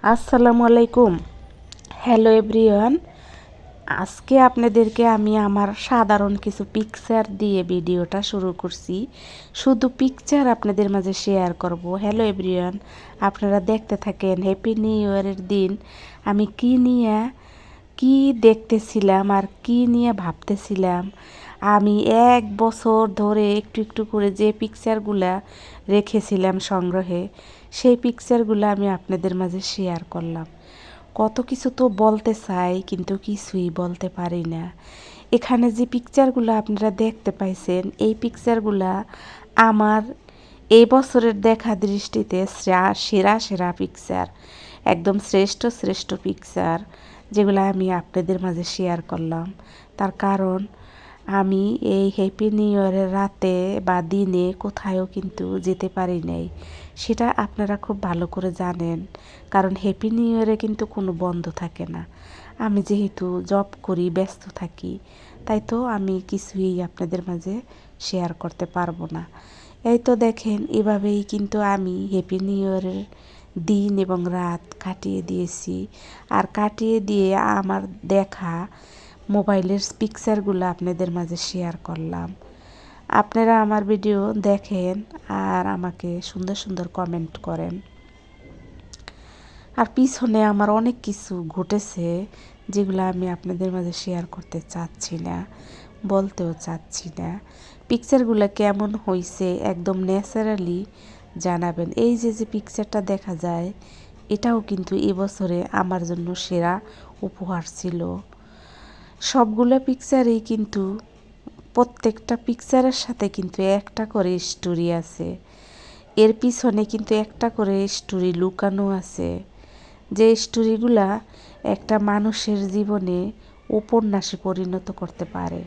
আসসালামু আলাইকুম। Hello everyone. আজকে আপনাদেরকে আমি আমার সাধারণ কিছু পিকচার দিয়ে ভিডিওটা শুরু করছি। শুধু পিকচার আপনাদের মাঝে শেয়ার করব। হ্যালো এভরিওয়ান, আপনারা দেখতে থাকেন। হ্যাপি নিউ ইয়ারের দিন আমি কি দেখতেছিলাম আর কি নিয়ে ভাবতেছিলাম। আমি 1 বছর ধরে একটু একটু করে যে পিকচারগুলা রেখেছিলাম সংগ্রহে, সেই পিকচারগুলো আমি আপনাদের মাঝে শেয়ার করলাম। কত কিছু তো বলতে চাই, কিন্তু কিছুই বলতে পারি না। এখানে যে পিকচারগুলো আপনারা দেখতে পাইছেন, এই পিকচারগুলা আমার এই বছরের দেখা দৃষ্টিতে সেরা সেরা পিকচার, একদম শ্রেষ্ঠ শ্রেষ্ঠ পিকচার, যেগুলো আমি আপনাদের মাঝে শেয়ার করলাম। তার কারণ আমি এই হ্যাপি নিউ ইয়ারের রাতে বা দিনে কোথায়ও কিন্তু যেতে পারি নাই, সেটা আপনারা খুব ভালো করে জানেন। কারণ হ্যাপি নিউ ইয়ারে কিন্তু কোনো বন্ধ থাকে না। আমি যেহেতু জব করি, ব্যস্ত থাকি, তাই তো আমি কিছুই আপনাদের মাঝে শেয়ার করতে পারবো না। এই তো দেখেন, এভাবেই কিন্তু আমি হ্যাপি নিউ ইয়ারের দিন এবং রাত কাটিয়ে দিয়েছি। আর কাটিয়ে দিয়ে আমার দেখা মোবাইলের পিকচারগুলো আপনাদের মাঝে শেয়ার করলাম। আপনারা আমার ভিডিও দেখেন আর আমাকে সুন্দর সুন্দর কমেন্ট করেন। আর পিছনে আমার অনেক কিছু ঘটেছে, যেগুলো আমি আপনাদের মাঝে শেয়ার করতে চাচ্ছি না, বলতেও চাচ্ছি না। পিকচারগুলো কেমন হয়েছে একদম ন্যাচারালি জানাবেন। এই যে যে পিকচারটা দেখা যায়, এটাও কিন্তু এবছরে আমার জন্য সেরা উপহার ছিল। সবগুলো পিকচারেই কিন্তু প্রত্যেকটা পিকচারের সাথে কিন্তু একটা করে স্টোরি আছে। এর পিছনে কিন্তু একটা করে স্টোরি লুকানো আছে, যে স্টোরিগুলা একটা মানুষের জীবনে উপন্যাসে পরিণত করতে পারে।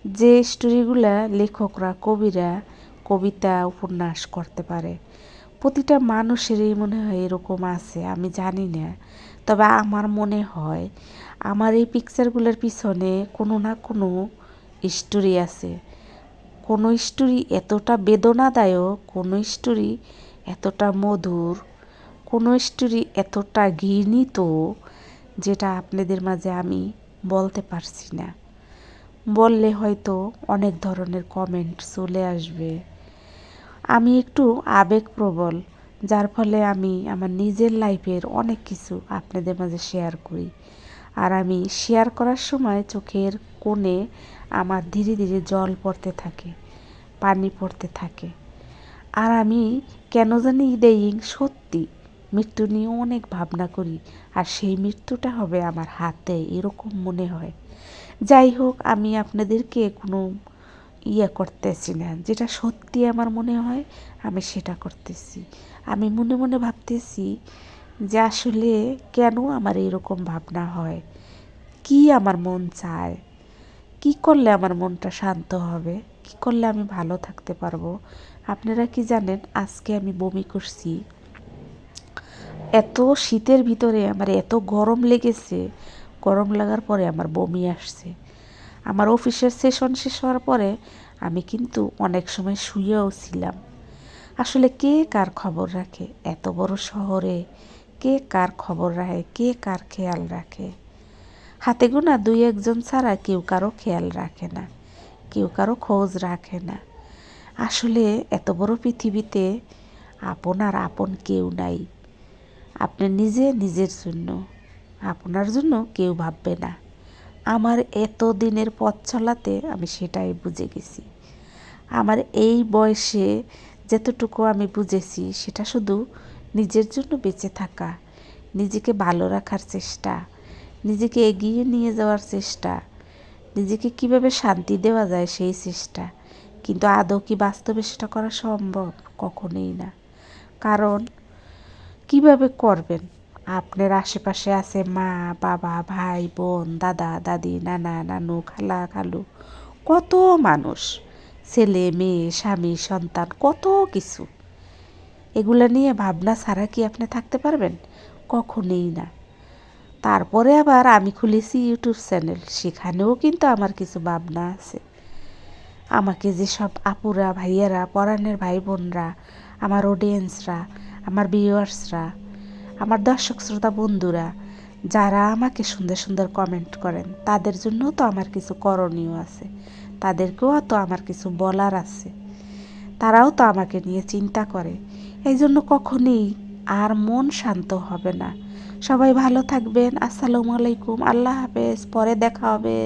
যে স্টোরিগুলা লেখকরা, কবিরা কবিতা উপন্যাস করতে পারে। প্রতিটা মানুষেরই মনে হয় এরকম আছে, আমি জানি না। তবে আমার মনে হয় আমার এই পিকচারগুলোর পিছনে কোনো না কোনো স্টোরি আছে। কোনো স্টোরি এতটা বেদনাদায়ক, কোনো স্টোরি এতটা মধুর, কোনো স্টোরি এতটা ঘৃণিত, যেটা আপনাদের মাঝে আমি বলতে পারছি না। বললে হয়তো অনেক ধরনের কমেন্ট চলে আসবে। আমি একটু আবেগপ্রবল, যার ফলে আমি আমার নিজের লাইফের অনেক কিছু আপনাদের মাঝে শেয়ার করি। আর আমি শেয়ার করার সময় চোখের কোণে আমার ধীরে ধীরে জল পড়তে থাকে, পানি পড়তে থাকে। আর আমি কেন জানি ইদায়িং সত্যি মৃত্যু নিয়ে অনেক ভাবনা করি, আর সেই মৃত্যুটা হবে আমার হাতে, এরকম মনে হয়। যাই হোক, আমি আপনাদেরকে কোনো করতেছি না, যেটা সত্যি আমার মনে হয় আমি সেটা করতেছি। আমি মনে মনে ভাবতেছি যে আসলে কেন আমার এরকম ভাবনা হয়, কি আমার মন চায়, কি করলে আমার মনটা শান্ত হবে, কি করলে আমি ভালো থাকতে পারবো। আপনারা কি জানেন, আজকে আমি বমি করছি। এত শীতের ভিতরে আমার এত গরম লেগেছে, গরম লাগার পরে আমার বমি আসছে। আমার অফিসের সেশন শেষ হওয়ার পরে আমি কিন্তু অনেক সময় শুয়েও ছিলাম। আসলে কে কার খবর রাখে এত বড় শহরে? কে কার খবর রাখে, কে কার খেয়াল রাখে? হাতে গোনা 2-1 জন ছাড়া কেউ কারো খেয়াল রাখে না, কেউ কারো খোঁজ রাখে না। আসলে এত বড় পৃথিবীতে আপন আর আপন কেউ নাই। আপনি নিজে নিজের জন্য, আপনার জন্য কেউ ভাববে না। আমার এত দিনের পথ চলাতে আমি সেটাই বুঝে গেছি। আমার এই বয়সে যতটুকু আমি বুঝেছি, সেটা শুধু নিজের জন্য বেঁচে থাকা, নিজেকে ভালো রাখার চেষ্টা, নিজেকে এগিয়ে নিয়ে যাওয়ার চেষ্টা, নিজেকে কিভাবে শান্তি দেওয়া যায় সেই চেষ্টা। কিন্তু আদৌ কি বাস্তবে সেটা করা সম্ভব? কখনোই না। কারণ কিভাবে করবেন? আপনার আশেপাশে আছে মা, বাবা, ভাই, বোন, দাদা, দাদি, নানা, নানু, খালা, খালু, কত মানুষ, ছেলে, মেয়ে, স্বামী, সন্তান, কত কিছু। এগুলো নিয়ে ভাবনা ছাড়া কি আপনি থাকতে পারবেন? কখনোই না। তারপরে আবার আমি খুলেছি ইউটিউব চ্যানেল, সেখানেও কিন্তু আমার কিছু ভাবনা আছে। আমাকে যেসব আপুরা, ভাইয়ারা, পরাণের ভাই বোনরা, আমার অডিয়েন্সরা, আমার ভিউয়ার্সরা, আমার দর্শক শ্রোতা বন্ধুরা যারা আমাকে সুন্দর সুন্দর কমেন্ট করেন, তাদের জন্যও তো আমার কিছু করণীয় আছে, তাদেরকেও তো আমার কিছু বলার আছে। তারাও তো আমাকে নিয়ে চিন্তা করে, এই জন্য কখনই আর মন শান্ত হবে না। সবাই ভালো থাকবেন। আসসালামু আলাইকুম, আল্লাহ হাফেজ, পরে দেখা হবে।